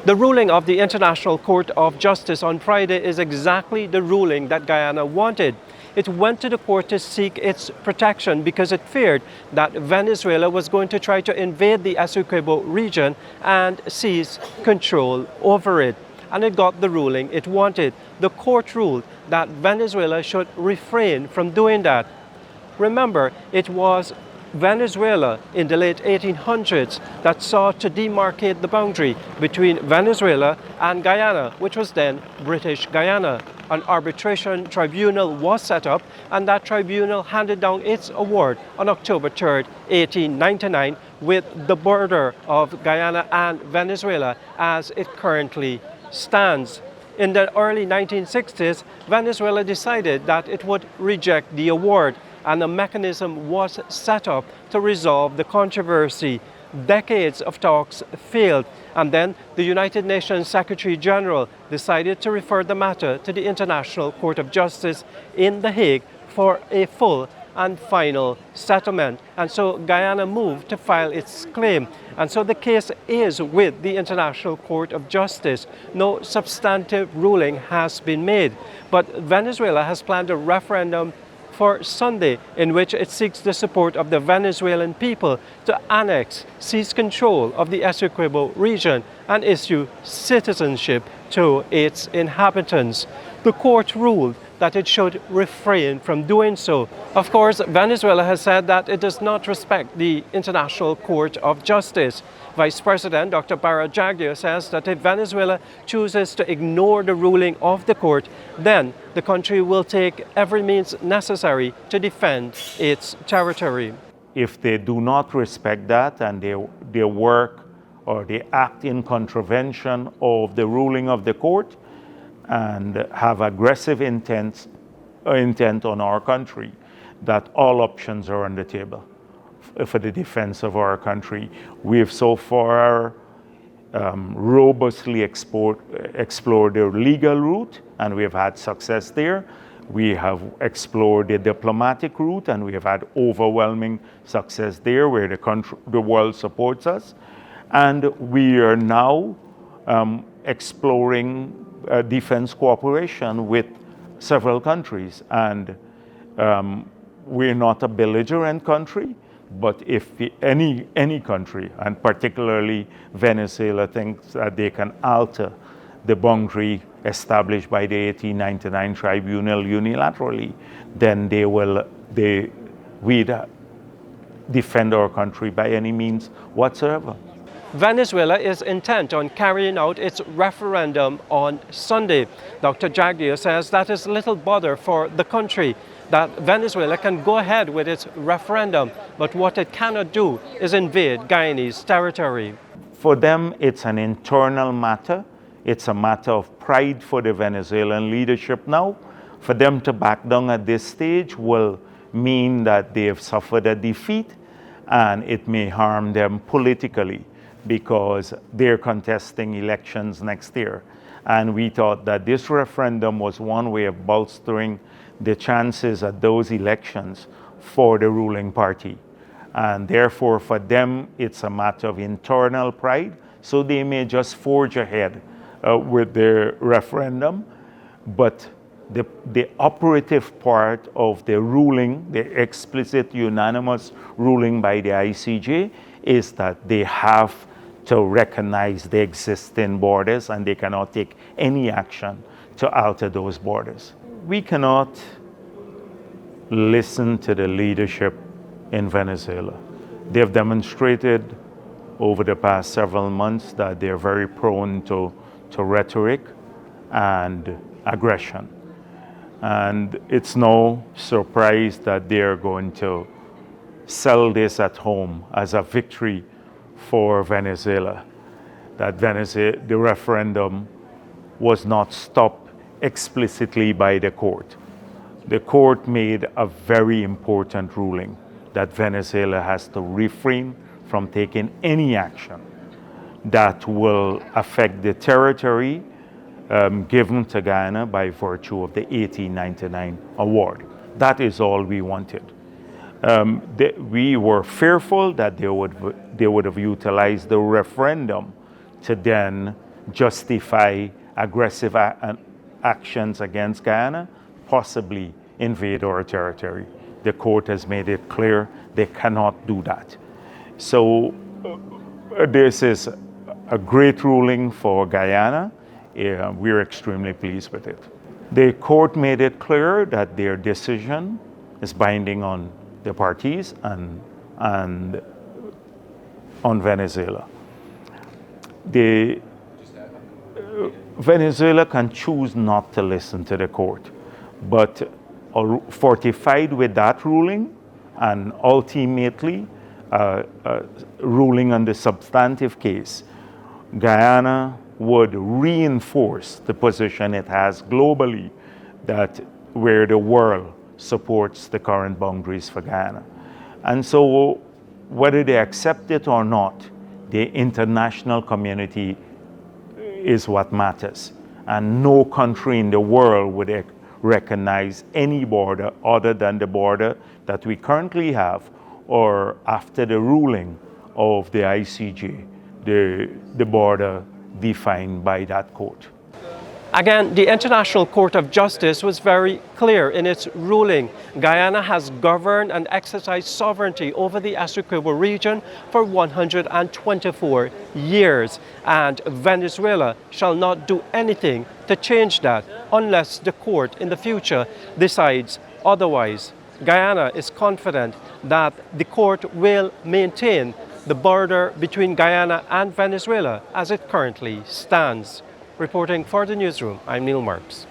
The ruling of the International Court of Justice on Friday is exactly the ruling that Guyana wanted. It went to the court to seek its protection because it feared that Venezuela was going to try to invade the Essequibo region and seize control over it. And it got the ruling it wanted. The court ruled that Venezuela should refrain from doing that. Remember, it was Venezuela in the late 1800s that sought to demarcate the boundary between Venezuela and Guyana, which was then British Guyana. An arbitration tribunal was set up, and that tribunal handed down its award on October 3, 1899, with the border of Guyana and Venezuela as it currently stands. In the early 1960s, Venezuela decided that it would reject the award, and a mechanism was set up to resolve the controversy. Decades of talks failed, and then the United Nations Secretary General decided to refer the matter to the International Court of Justice in The Hague for a full and final settlement. And so Guyana moved to file its claim. And so the case is with the International Court of Justice. No substantive ruling has been made, but Venezuela has planned a referendum for Sunday, in which it seeks the support of the Venezuelan people to annex, seize control of the Essequibo region and issue citizenship to its inhabitants. The court ruled that it should refrain from doing so. Of course, Venezuela has said that it does not respect the International Court of Justice. Vice President Dr Bharrat Jagdeo says that if Venezuela chooses to ignore the ruling of the court, then the country will take every means necessary to defend its territory. If they do not respect that and they work or they act in contravention of the ruling of the court and have aggressive intent on our country, that all options are on the table for the defense of our country. We have so far robustly explored the legal route, and we have had success there. We have explored the diplomatic route, and we have had overwhelming success there, where the world supports us. And we are now exploring defense cooperation with several countries. And we're not a belligerent country, but if any country, and particularly Venezuela, thinks that they can alter the boundary established by the 1899 tribunal unilaterally, then we'd defend our country by any means whatsoever. Venezuela is intent on carrying out its referendum on Sunday. Dr Jagdeo says that is little bother for the country, that Venezuela can go ahead with its referendum, but what it cannot do is invade Guyanese territory. For them, it's an internal matter. It's a matter of pride for the Venezuelan leadership now. For them to back down at this stage will mean that they have suffered a defeat, and it may harm them politically, because they're contesting elections next year. And we thought that this referendum was one way of bolstering the chances at those elections for the ruling party. And therefore, for them, it's a matter of internal pride, so they may just forge ahead with their referendum. But the operative part of the ruling, the explicit unanimous ruling by the ICJ, is that they have to recognize the existing borders, and they cannot take any action to alter those borders. We cannot listen to the leadership in Venezuela. They've demonstrated over the past several months that they're very prone to rhetoric and aggression. And it's no surprise that they're going to sell this at home as a victory for Venezuela, that the referendum was not stopped explicitly by the court. The court made a very important ruling that Venezuela has to refrain from taking any action that will affect the territory given to Guyana by virtue of the 1899 award. That is all we wanted. We were fearful that they would have utilized the referendum to then justify aggressive actions against Guyana, possibly invade our territory. The court has made it clear they cannot do that. So this is a great ruling for Guyana. We're extremely pleased with it. The court made it clear that their decision is binding on the parties and on Venezuela. Venezuela can choose not to listen to the court, but fortified with that ruling and ultimately ruling on the substantive case, Guyana would reinforce the position it has globally, that where the world supports the current boundaries for Guyana. And so whether they accept it or not, the international community is what matters. And no country in the world would recognize any border other than the border that we currently have, or after the ruling of the ICJ, the border defined by that court. Again, the International Court of Justice was very clear in its ruling. Guyana has governed and exercised sovereignty over the Essequibo region for 124 years, and Venezuela shall not do anything to change that unless the court in the future decides otherwise. Guyana is confident that the court will maintain the border between Guyana and Venezuela as it currently stands. Reporting for the newsroom, I'm Neil Marks.